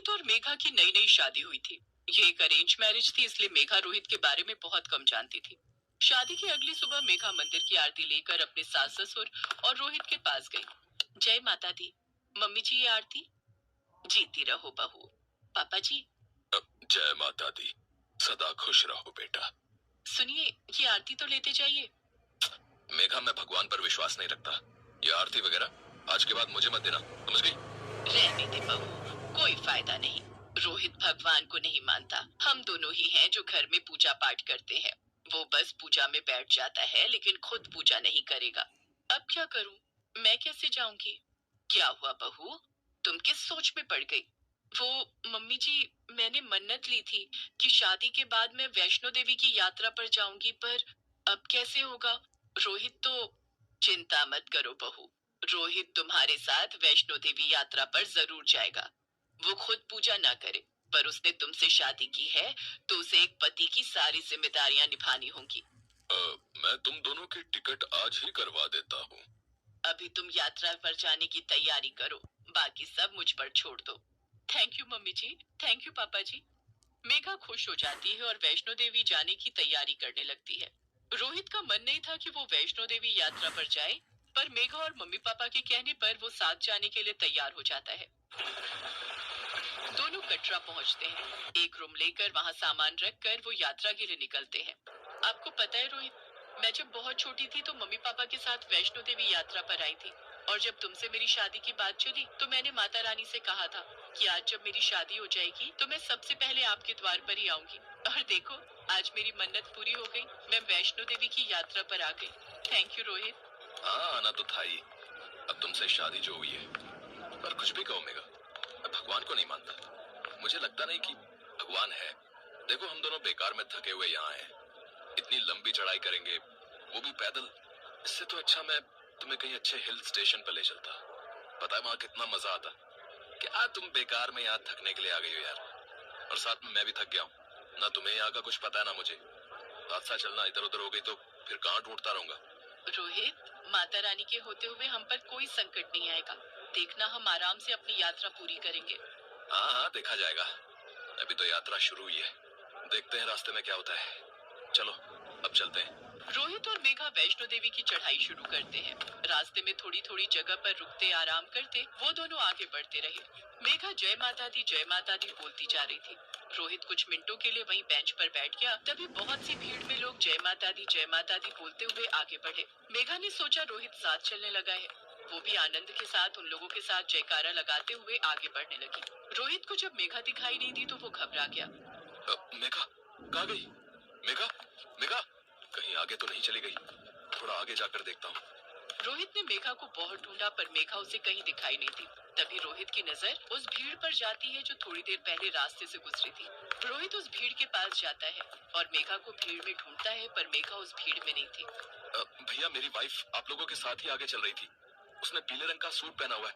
रोहित और मेघा की नई नई शादी हुई थी। ये एक अरेंज मैरिज थी, इसलिए मेघा रोहित के बारे में बहुत कम जानती थी। शादी की अगली सुबह मेघा मंदिर की आरती लेकर अपने सास ससुर और रोहित के पास गई। जय माता दी। मम्मी जी, ये आरती। जीती रहो बहू। पापा जी। जय माता दी। सदा खुश रहो बेटा। सुनिए, ये आरती तो लेते जाइए। मेघा, मैं भगवान पर विश्वास नहीं रखता। ये आरती वगैरह आज के बाद मुझे मत देना, समझ गई? रहने दे बहू, कोई फायदा नहीं। रोहित भगवान को नहीं मानता। हम दोनों ही हैं जो घर में पूजा पाठ करते हैं। वो बस पूजा में बैठ जाता है, लेकिन खुद पूजा नहीं करेगा। अब क्या करूं? मैं कैसे जाऊंगी? क्या हुआ बहू, तुम किस सोच में पड़ गई? वो मम्मी जी, मैंने मन्नत ली थी कि शादी के बाद मैं वैष्णो देवी की यात्रा पर जाऊंगी, पर अब कैसे होगा? रोहित तो। चिंता मत करो बहू, रोहित तुम्हारे साथ वैष्णो देवी यात्रा पर जरूर जाएगा। वो खुद पूजा ना करे, पर उसने तुमसे शादी की है, तो उसे एक पति की सारी जिम्मेदारियां निभानी होंगी। मैं तुम दोनों की टिकट आज ही करवा देता हूँ। अभी तुम यात्रा पर जाने की तैयारी करो, बाकी सब मुझ पर छोड़ दो। Thank you mummy ji, thank you papa ji. Megha खुश हो जाती है और वैष्णो देवी जाने की तैयारी करने लगती है। रोहित का मन नहीं था कि वो वैष्णो देवी यात्रा पर जाए, पर मेघा और मम्मी पापा के कहने पर वो साथ जाने के लिए तैयार हो जाता है। दोनों कटरा पहुंचते हैं। एक रूम लेकर वहां सामान रखकर वो यात्रा के लिए निकलते हैं। आपको पता है रोहित, मैं जब बहुत छोटी थी तो मम्मी पापा के साथ वैष्णो देवी यात्रा पर आई थी। और जब तुमसे मेरी शादी की बात चली तो मैंने माता रानी से कहा था कि आज जब मेरी शादी हो जाएगी तो मैं सबसे पहले आपके द्वार पर ही आऊंगी। और देखो, आज मेरी मन्नत पूरी हो गई। मैं वैष्णो देवी की यात्रा पर आ गई। Thank you Rohit. हाँ, आना तो था ही। अब तुमसे शादी जो हुई है, पर कुछ भी कहो मेघा, मैं भगवान को नहीं मानता। मुझे लगता नहीं कि भगवान है। देखो, हम दोनों बेकार में थके हुए यहाँ हैं। इतनी लंबी चढ़ाई करेंगे, वो भी पैदल। इससे तो अच्छा मैं तुम्हें कहीं अच्छे हिल स्टेशन पर ले चलता। पता है वहां कितना मजा आता। क्या तुम बेकार में यहाँ थकने के लिए आ गई हो यार। और साथ में मैं भी थक गया हूँ ना। तुम्हें यहाँ का कुछ पता है ना मुझे। हादसा चलना इधर उधर हो गई तो फिर कहाँ ढूंढता रहूंगा। रोहित, माता रानी के होते हुए हम पर कोई संकट नहीं आएगा। देखना, हम आराम से अपनी यात्रा पूरी करेंगे। हाँ हाँ, देखा जाएगा। अभी तो यात्रा शुरू हुई है, देखते हैं रास्ते में क्या होता है। चलो अब चलते हैं। रोहित और मेघा वैष्णो देवी की चढ़ाई शुरू करते हैं। रास्ते में थोड़ी थोड़ी जगह पर रुकते आराम करते वो दोनों आगे बढ़ते रहे। मेघा जय माता दी बोलती जा रही थी। रोहित कुछ मिनटों के लिए वहीं बेंच पर बैठ गया। तभी बहुत सी भीड़ में लोग जय माता दी बोलते हुए आगे बढ़े। मेघा ने सोचा रोहित साथ चलने लगा है। वो भी आनंद के साथ उन लोगों के साथ जयकारा लगाते हुए आगे बढ़ने लगी। रोहित को जब मेघा दिखाई नहीं दी तो वो घबरा गया। मेघा कहाँ गई? मेघा, मेघा कहीं आगे तो नहीं चली गई? थोड़ा आगे जाकर देखता हूँ। रोहित ने मेघा को बहुत ढूंढा, पर मेघा उसे कहीं दिखाई नहीं दी। तभी रोहित की नजर उस भीड़ पर जाती है जो थोड़ी देर पहले रास्ते से गुजरी थी। रोहित उस भीड़ के पास जाता है और मेघा को भीड़ में ढूंढता है, पर मेघा उस भीड़ में नहीं थी। भैया, मेरी वाइफ आप लोगों के साथ ही आगे चल रही थी। उसने पीले रंग का सूट पहना हुआ है।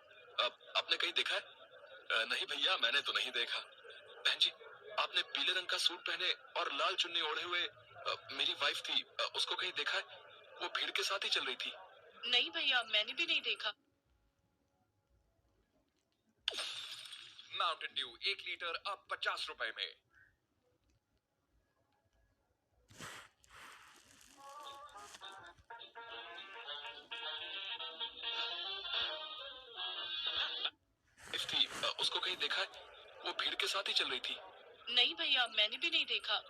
आपने कहीं देखा है? नहीं भैया, मैंने तो नहीं देखा। बहन जी, आपने पीले रंग का सूट पहने और लाल चुन्नी ओढ़े हुए मेरी वाइफ थी, उसको कहीं देखा है? वो भीड़ के साथ ही चल रही थी। नहीं भैया, मैंने भी नहीं देखा। माउंटेन ड्यू 1 लीटर अब 50 रुपए में। थी, उसको कहीं देखा है? वो भीड़ के साथ ही चल रही थी। नहीं भैया, मैंने भी नहीं देखा।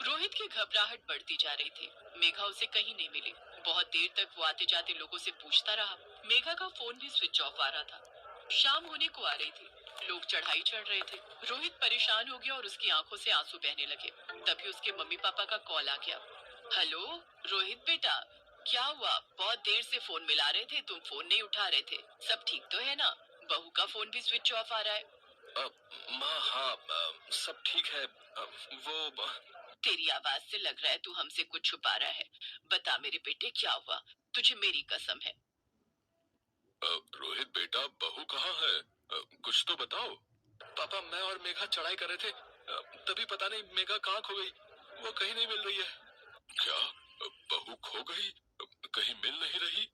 रोहित की घबराहट बढ़ती जा रही थी। मेघा उसे कहीं नहीं मिली। बहुत देर तक वो आते जाते लोगों से पूछता रहा। मेघा का फोन भी स्विच ऑफ आ रहा था। शाम होने को आ रही थी। लोग चढ़ाई चढ़ रहे थे। रोहित परेशान हो गया और उसकी आंखों से आंसू बहने लगे। तभी उसके मम्मी पापा का कॉल आ गया। हेलो रोहित बेटा, क्या हुआ? बहुत देर से फोन मिला रहे थे, तुम फोन नहीं उठा रहे थे। सब ठीक तो है ना? बहू का फोन भी स्विच ऑफ आ रहा है। माँ, हाँ, सब ठीक है। वो तेरी आवाज से लग रहा है तू हमसे कुछ छुपा रहा है। बता मेरे बेटे, क्या हुआ? तुझे मेरी कसम है। रोहित बेटा, बहू कहाँ है? कुछ तो बताओ। पापा, मैं और मेघा चढ़ाई कर रहे थे, तभी पता नहीं मेघा कहाँ खो गई। वो कहीं नहीं मिल रही है। क्या बहू खो गई? कहीं मिल नहीं रही?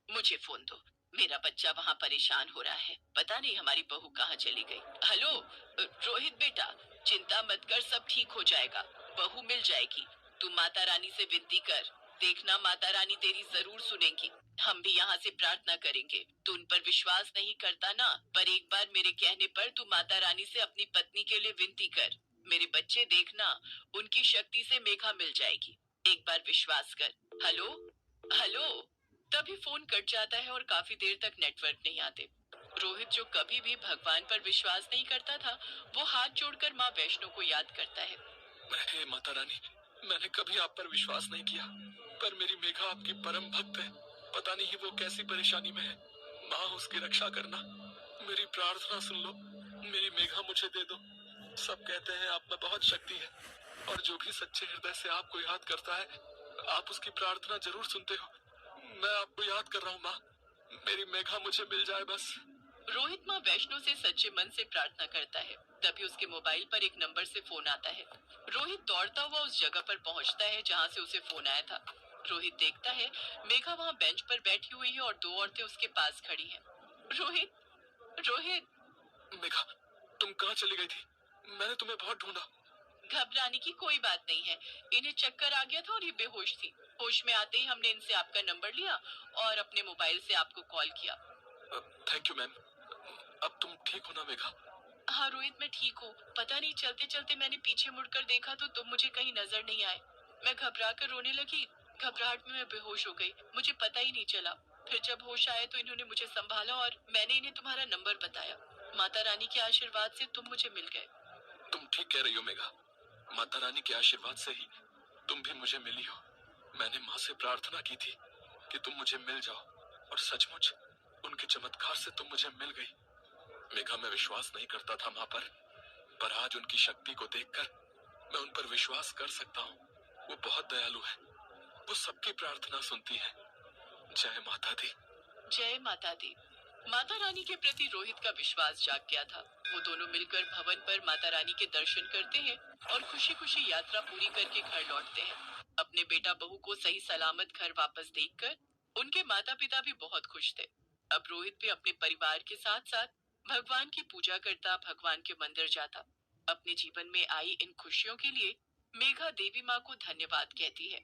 मुझे फोन दो। मेरा बच्चा वहाँ परेशान हो रहा है, पता नहीं हमारी बहू कहाँ चली गई। हेलो रोहित बेटा, चिंता मत कर, सब ठीक हो जाएगा, बहू मिल जाएगी। तू माता रानी से विनती कर, देखना माता रानी तेरी जरूर सुनेंगी। हम भी यहाँ से प्रार्थना करेंगे। तू उन पर विश्वास नहीं करता ना, पर एक बार मेरे कहने पर तू माता रानी से अपनी पत्नी के लिए विनती कर। मेरे बच्चे देखना, उनकी शक्ति से मेघा मिल जाएगी। एक बार विश्वास कर। Hello hello. तभी फोन कट जाता है और काफी देर तक नेटवर्क नहीं आते। रोहित जो कभी भी भगवान पर विश्वास नहीं करता था, वो हाथ जोड़कर माँ वैष्णो को याद करता है। हे माता रानी, मैंने कभी आप पर विश्वास नहीं किया, पर मेरी मेघा आपकी परम भक्त है। पता नहीं वो कैसी परेशानी में है। माँ, उसकी रक्षा करना, मेरी प्रार्थना सुन लो। मेरी मेघा मुझे दे दो। सब कहते हैं आप में बहुत शक्ति है, और जो भी सच्चे हृदय से आपको याद करता है, आप उसकी प्रार्थना जरूर सुनते हो। मैं आपको याद कर रहा हूँ माँ, मेरी मेघा मुझे मिल जाए बस। रोहित माँ वैष्णो से सच्चे मन से प्रार्थना करता है। तभी उसके मोबाइल पर एक नंबर से फोन आता है। रोहित दौड़ता हुआ उस जगह पर पहुंचता है जहां से उसे फोन आया था। रोहित देखता है मेघा वहां बेंच पर बैठी हुई है और दो औरतें उसके पास खड़ी हैं। रोहित रोहित। मेघा, तुम कहाँ चली गई थी? मैंने तुम्हें बहुत ढूंढा। घबराने की कोई बात नहीं है, इन्हें चक्कर आ गया था और ये बेहोश थी। होश में आते ही हमने इनसे आपका नंबर लिया और अपने मोबाइल से आपको कॉल किया। Thank you ma'am. अब तुम ठीक हो ना मेघा? हाँ रोहित, मैं ठीक हूँ। पता नहीं चलते चलते मैंने पीछे मुड़कर देखा तो तुम मुझे कहीं नजर नहीं आए। मैं घबरा कर रोने लगी। घबराहट में मैं बेहोश हो गई, मुझे पता ही नहीं चला। फिर जब होश आया तो इन्होंने मुझे संभाला और मैंने इन्हें तुम्हारा नंबर बताया। माता रानी के आशीर्वाद से तुम मुझे मिल गए। तुम ठीक कह रही हो मेघा, माता रानी के आशीर्वाद से ही तुम भी मुझे मिली हो। मैंने माँ से प्रार्थना की थी कि तुम मुझे मिल जाओ, और सचमुच उनके चमत्कार से तुम मुझे मिल गई। मेघा, मैं विश्वास नहीं करता था माँ पर आज उनकी शक्ति को देखकर मैं उन पर विश्वास कर सकता हूँ। वो बहुत दयालु है, वो सबकी प्रार्थना सुनती है। जय माता दी। जय माता दी। माता रानी के प्रति रोहित का विश्वास जाग गया था। वो दोनों मिलकर भवन पर माता रानी के दर्शन करते हैं और खुशी खुशी यात्रा पूरी करके घर लौटते हैं। अपने बेटा बहू को सही सलामत घर वापस देखकर उनके माता पिता भी बहुत खुश थे। अब रोहित भी अपने परिवार के साथ साथ भगवान की पूजा करता, भगवान के मंदिर जाता। अपने जीवन में आई इन खुशियों के लिए मेघा देवी माँ को धन्यवाद कहती है।